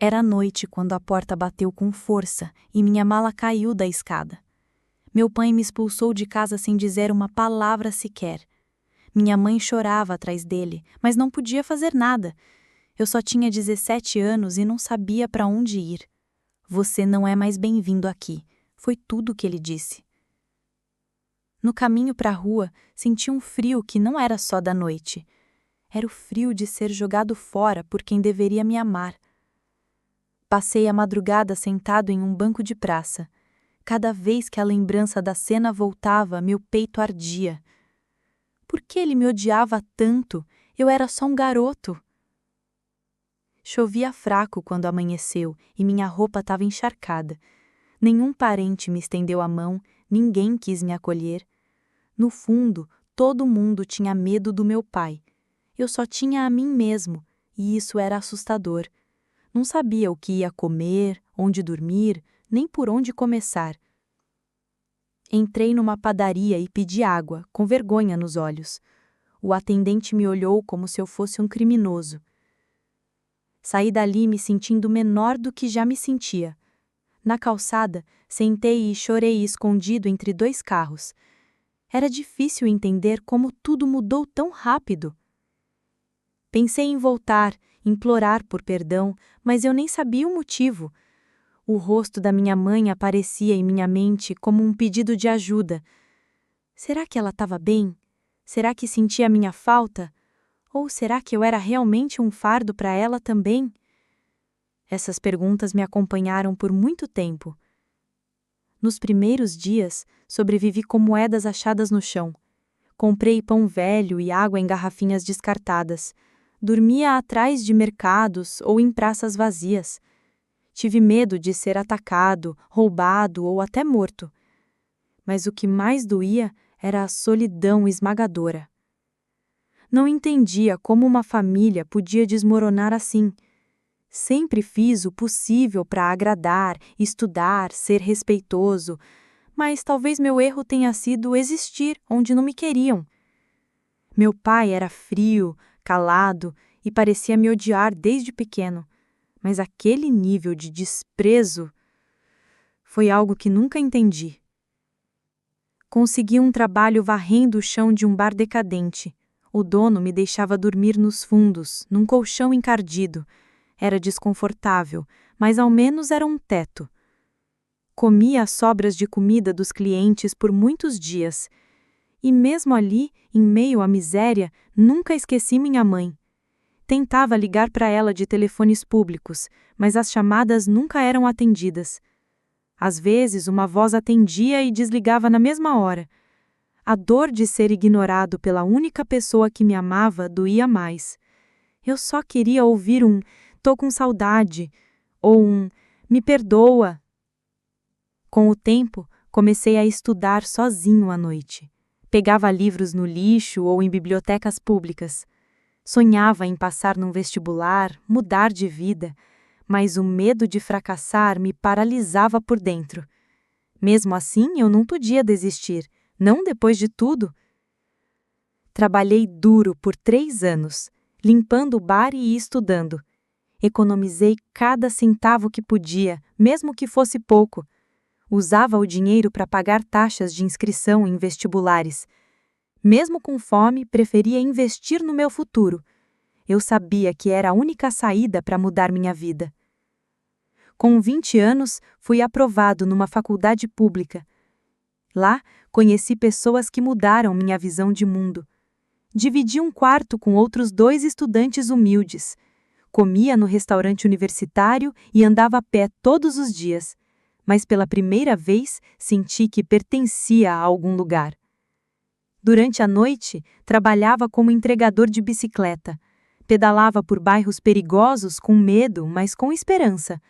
Era noite quando a porta bateu com força e minha mala caiu da escada. Meu pai me expulsou de casa sem dizer uma palavra sequer. Minha mãe chorava atrás dele, mas não podia fazer nada. Eu só tinha 17 anos e não sabia para onde ir. Você não é mais bem-vindo aqui, foi tudo o que ele disse. No caminho para a rua, senti um frio que não era só da noite. Era o frio de ser jogado fora por quem deveria me amar. Passei a madrugada sentado em um banco de praça. Cada vez que a lembrança da cena voltava, meu peito ardia. Por que ele me odiava tanto? Eu era só um garoto. Chovia fraco quando amanheceu e minha roupa estava encharcada. Nenhum parente me estendeu a mão, ninguém quis me acolher. No fundo, todo mundo tinha medo do meu pai. Eu só tinha a mim mesmo, e isso era assustador. Não sabia o que ia comer, onde dormir, nem por onde começar. Entrei numa padaria e pedi água, com vergonha nos olhos. O atendente me olhou como se eu fosse um criminoso. Saí dali me sentindo menor do que já me sentia. Na calçada, sentei e chorei escondido entre dois carros. Era difícil entender como tudo mudou tão rápido. Pensei em voltar, implorar por perdão, mas eu nem sabia o motivo. O rosto da minha mãe aparecia em minha mente como um pedido de ajuda. Será que ela estava bem? Será que sentia minha falta? Ou será que eu era realmente um fardo para ela também? Essas perguntas me acompanharam por muito tempo. Nos primeiros dias, sobrevivi com moedas achadas no chão. Comprei pão velho e água em garrafinhas descartadas. Dormia atrás de mercados ou em praças vazias. Tive medo de ser atacado, roubado ou até morto. Mas o que mais doía era a solidão esmagadora. Não entendia como uma família podia desmoronar assim. Sempre fiz o possível para agradar, estudar, ser respeitoso, mas talvez meu erro tenha sido existir onde não me queriam. Meu pai era frio, calado e parecia me odiar desde pequeno, mas aquele nível de desprezo foi algo que nunca entendi. Consegui um trabalho varrendo o chão de um bar decadente. O dono me deixava dormir nos fundos, num colchão encardido. Era desconfortável, mas ao menos era um teto. Comia as sobras de comida dos clientes por muitos dias. E mesmo ali, em meio à miséria, nunca esqueci minha mãe. Tentava ligar para ela de telefones públicos, mas as chamadas nunca eram atendidas. Às vezes, uma voz atendia e desligava na mesma hora. A dor de ser ignorado pela única pessoa que me amava doía mais. Eu só queria ouvir um "tô com saudade" ou um "me perdoa". Com o tempo, comecei a estudar sozinho à noite. Pegava livros no lixo ou em bibliotecas públicas. Sonhava em passar num vestibular, mudar de vida, mas o medo de fracassar me paralisava por dentro. Mesmo assim, eu não podia desistir, não depois de tudo. Trabalhei duro por 3 anos, limpando o bar e estudando. Economizei cada centavo que podia, mesmo que fosse pouco. Usava o dinheiro para pagar taxas de inscrição em vestibulares. Mesmo com fome, preferia investir no meu futuro. Eu sabia que era a única saída para mudar minha vida. Com 20 anos, fui aprovado numa faculdade pública. Lá, conheci pessoas que mudaram minha visão de mundo. Dividi um quarto com outros 2 estudantes humildes. Comia no restaurante universitário e andava a pé todos os dias. Mas pela primeira vez senti que pertencia a algum lugar. Durante a noite, trabalhava como entregador de bicicleta. Pedalava por bairros perigosos com medo, mas com esperança.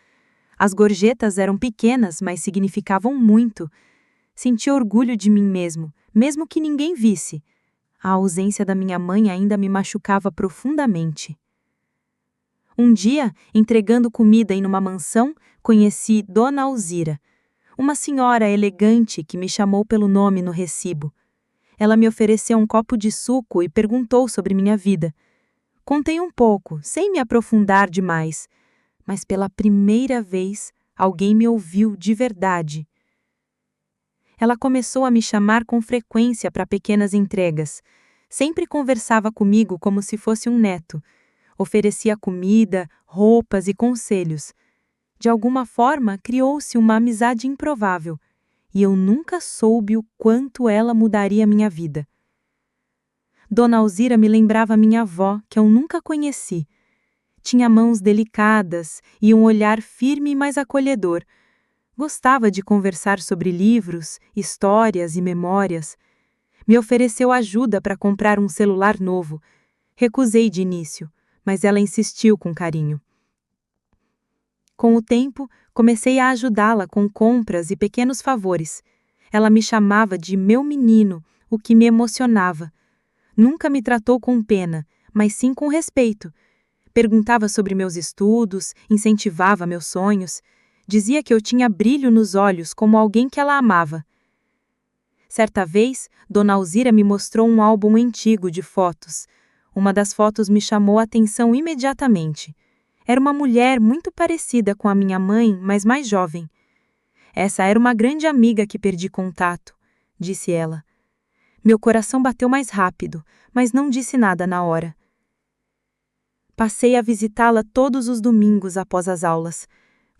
As gorjetas eram pequenas, mas significavam muito. Senti orgulho de mim mesmo, mesmo que ninguém visse. A ausência da minha mãe ainda me machucava profundamente. Um dia, entregando comida em uma mansão, conheci Dona Alzira, uma senhora elegante que me chamou pelo nome no recibo. Ela me ofereceu um copo de suco e perguntou sobre minha vida. Contei um pouco, sem me aprofundar demais. mas pela primeira vez alguém me ouviu de verdade. Ela começou a me chamar com frequência para pequenas entregas. Sempre conversava comigo como se fosse um neto. Oferecia comida, roupas e conselhos. De alguma forma, criou-se uma amizade improvável, e eu nunca soube o quanto ela mudaria minha vida. Dona Alzira me lembrava minha avó, que eu nunca conheci. Tinha mãos delicadas e um olhar firme, mas acolhedor. Gostava de conversar sobre livros, histórias e memórias. Me ofereceu ajuda para comprar um celular novo. Recusei de início, mas ela insistiu com carinho. Com o tempo, comecei a ajudá-la com compras e pequenos favores. Ela me chamava de meu menino, o que me emocionava. Nunca me tratou com pena, mas sim com respeito. Perguntava sobre meus estudos, incentivava meus sonhos. Dizia que eu tinha brilho nos olhos como alguém que ela amava. Certa vez, Dona Alzira me mostrou um álbum antigo de fotos. Uma das fotos me chamou a atenção imediatamente. Era uma mulher muito parecida com a minha mãe, mas mais jovem. Essa era uma grande amiga que perdi contato, disse ela. Meu coração bateu mais rápido, mas não disse nada na hora. Passei a visitá-la todos os domingos após as aulas.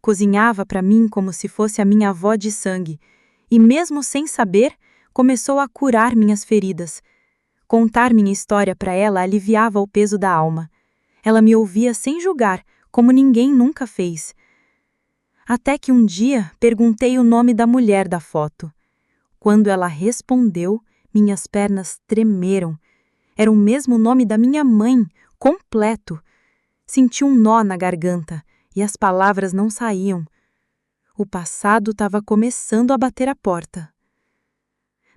Cozinhava para mim como se fosse a minha avó de sangue, e mesmo sem saber, começou a curar minhas feridas. Contar minha história para ela aliviava o peso da alma. Ela me ouvia sem julgar, como ninguém nunca fez. Até que um dia perguntei o nome da mulher da foto. Quando ela respondeu, minhas pernas tremeram. Era o mesmo nome da minha mãe, completo. Senti um nó na garganta e as palavras não saíam. O passado estava começando a bater a porta.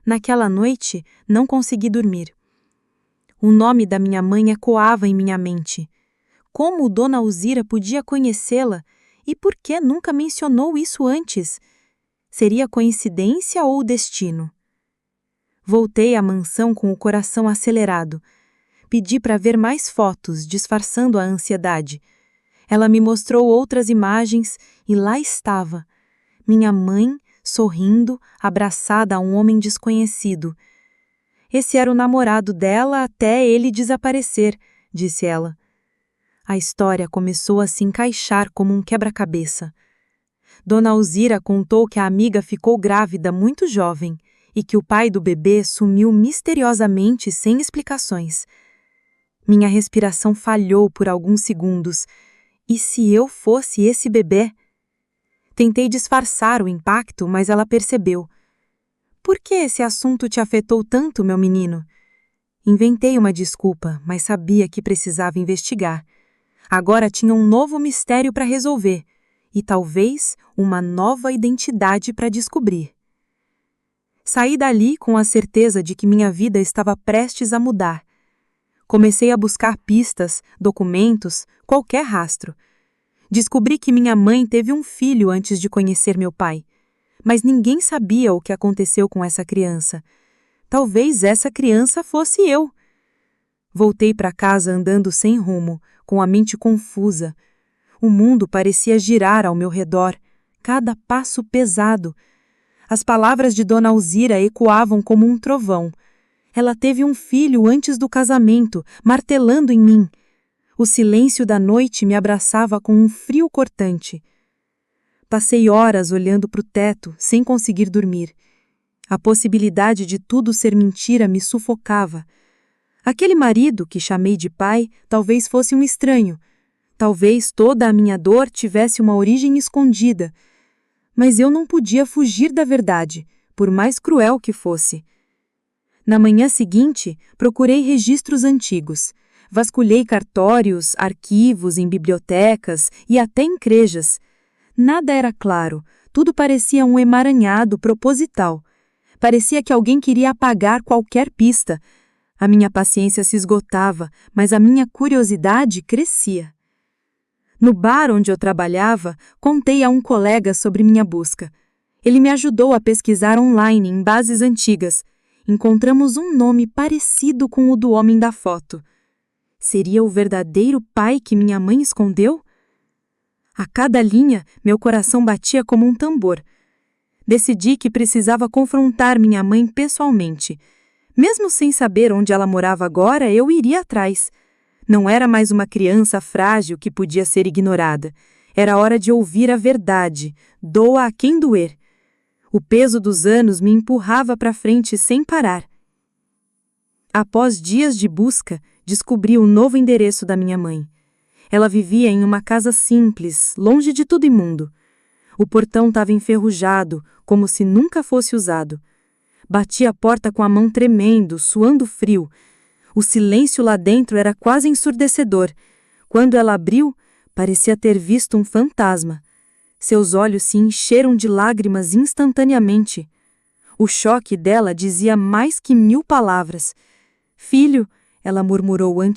Naquela noite, não consegui dormir. O nome da minha mãe ecoava em minha mente. Como Dona Alzira podia conhecê-la e por que nunca mencionou isso antes? Seria coincidência ou destino? Voltei à mansão com o coração acelerado. Pedi para ver mais fotos, disfarçando a ansiedade. Ela me mostrou outras imagens e lá estava. Minha mãe, sorrindo, abraçada a um homem desconhecido. Esse era o namorado dela até ele desaparecer, disse ela. A história começou a se encaixar como um quebra-cabeça. Dona Alzira contou que a amiga ficou grávida muito jovem e que o pai do bebê sumiu misteriosamente sem explicações. Minha respiração falhou por alguns segundos. E se eu fosse esse bebê? Tentei disfarçar o impacto, mas ela percebeu. Por que esse assunto te afetou tanto, meu menino? Inventei uma desculpa, mas sabia que precisava investigar. Agora tinha um novo mistério para resolver e talvez uma nova identidade para descobrir. Saí dali com a certeza de que minha vida estava prestes a mudar. Comecei a buscar pistas, documentos, qualquer rastro. Descobri que minha mãe teve um filho antes de conhecer meu pai, mas ninguém sabia o que aconteceu com essa criança. Talvez essa criança fosse eu. Voltei para casa andando sem rumo, com a mente confusa. O mundo parecia girar ao meu redor, cada passo pesado. As palavras de Dona Alzira ecoavam como um trovão. Ela teve um filho antes do casamento, martelando em mim. O silêncio da noite me abraçava com um frio cortante. Passei horas olhando para o teto, sem conseguir dormir. A possibilidade de tudo ser mentira me sufocava. Aquele marido que chamei de pai talvez fosse um estranho. Talvez toda a minha dor tivesse uma origem escondida. Mas eu não podia fugir da verdade, por mais cruel que fosse. Na manhã seguinte, procurei registros antigos. Vasculhei cartórios, arquivos em bibliotecas e até em igrejas. Nada era claro, tudo parecia um emaranhado proposital. Parecia que alguém queria apagar qualquer pista. A minha paciência se esgotava, mas a minha curiosidade crescia. No bar onde eu trabalhava, contei a um colega sobre minha busca. Ele me ajudou a pesquisar online em bases antigas. Encontramos um nome parecido com o do homem da foto. Seria o verdadeiro pai que minha mãe escondeu? A cada linha, meu coração batia como um tambor. Decidi que precisava confrontar minha mãe pessoalmente. Mesmo sem saber onde ela morava agora, eu iria atrás. Não era mais uma criança frágil que podia ser ignorada. Era hora de ouvir a verdade, doa a quem doer. O peso dos anos me empurrava para frente sem parar. Após dias de busca, descobri o novo endereço da minha mãe. Ela vivia em uma casa simples, longe de tudo imundo. O portão estava enferrujado, como se nunca fosse usado. Bati a porta com a mão tremendo, suando frio. O silêncio lá dentro era quase ensurdecedor. Quando ela abriu, parecia ter visto um fantasma. Seus olhos se encheram de lágrimas instantaneamente. O choque dela dizia mais que 1000 palavras. Filho, ela murmurou antes